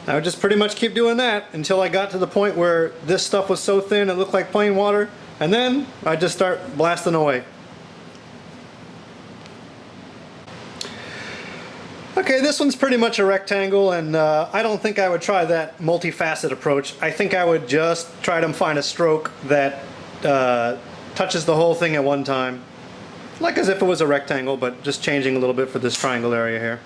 I would just pretty much keep doing that until I got to the point where this stuff was so thin it looked like plain water, and then I'd just start blasting away. Okay, this one's pretty much a rectangle, and I don't think I would try that multifaceted approach. I think I would just try to find a stroke that touches the whole thing at one time. Like as if it was a rectangle, but just changing a little bit for this triangle area here.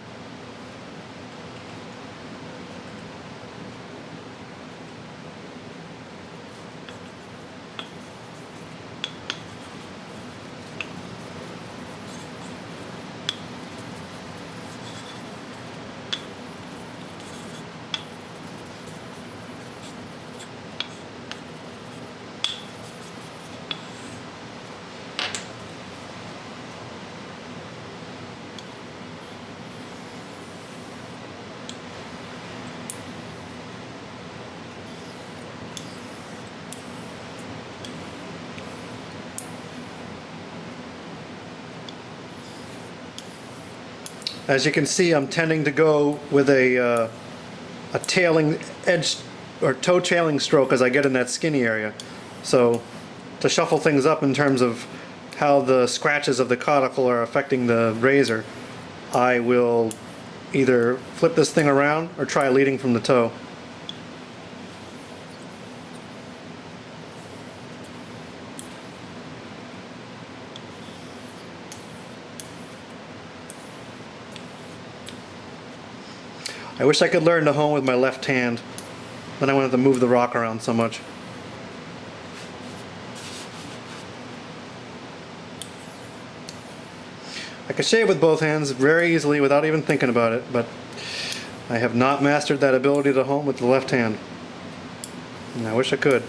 As you can see, I'm tending to go with a tailing edge or toe tailing stroke as I get in that skinny area. So to shuffle things up in terms of how the scratches of the coticle are affecting the razor, I will either flip this thing around or try leading from the toe. I wish I could learn to hone with my left hand. Then I wouldn't have to move the rock around so much. I could shave with both hands very easily without even thinking about it, but I have not mastered that ability to hone with the left hand. And I wish I could.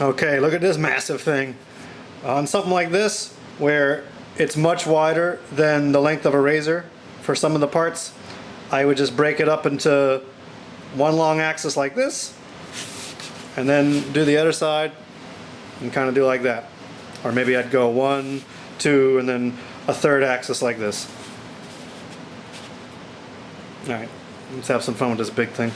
Okay, look at this massive thing. On something like this, where it's much wider than the length of a razor for some of the parts, I would just break it up into one long axis like this, and then do the other side and kind of do like that. Or maybe I'd go 1, 2, and then a third axis like this. Alright, let's have some fun with this big thing.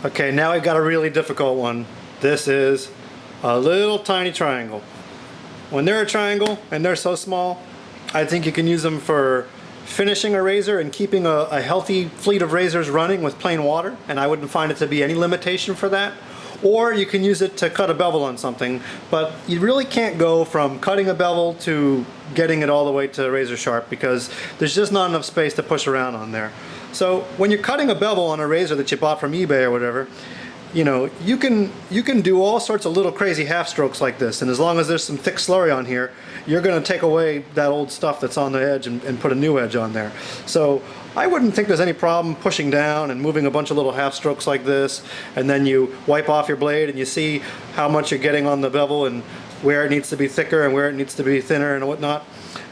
Okay, now we've got a really difficult one. This is a little tiny triangle. When they're a triangle and they're so small, I think you can use them for finishing a razor and keeping a healthy fleet of razors running with plain water, and I wouldn't find it to be any limitation for that. Or you can use it to cut a bevel on something, but you really can't go from cutting a bevel to getting it all the way to razor sharp because there's just not enough space to push around on there. So when you're cutting a bevel on a razor that you bought from eBay or whatever, you know, you can do all sorts of little crazy half strokes like this, and as long as there's some thick slurry on here, you're going to take away that old stuff that's on the edge and put a new edge on there. So I wouldn't think there's any problem pushing down and moving a bunch of little half strokes like this, and then you wipe off your blade and you see how much you're getting on the bevel and where it needs to be thicker and where it needs to be thinner and whatnot.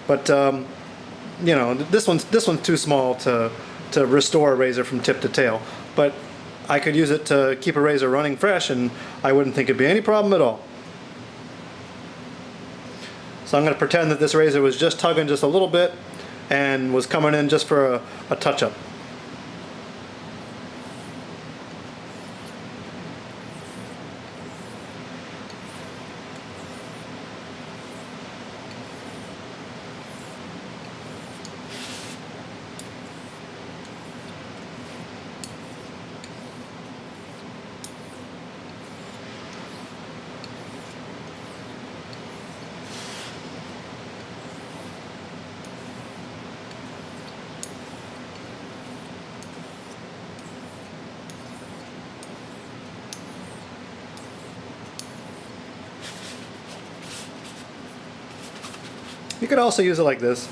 But you know, this one's too small to restore a razor from tip to tail. But I could use it to keep a razor running fresh, and I wouldn't think it'd be any problem at all. So I'm going to pretend that this razor was just tugging just a little bit and was coming in just for a touch-up. You could also use it like this.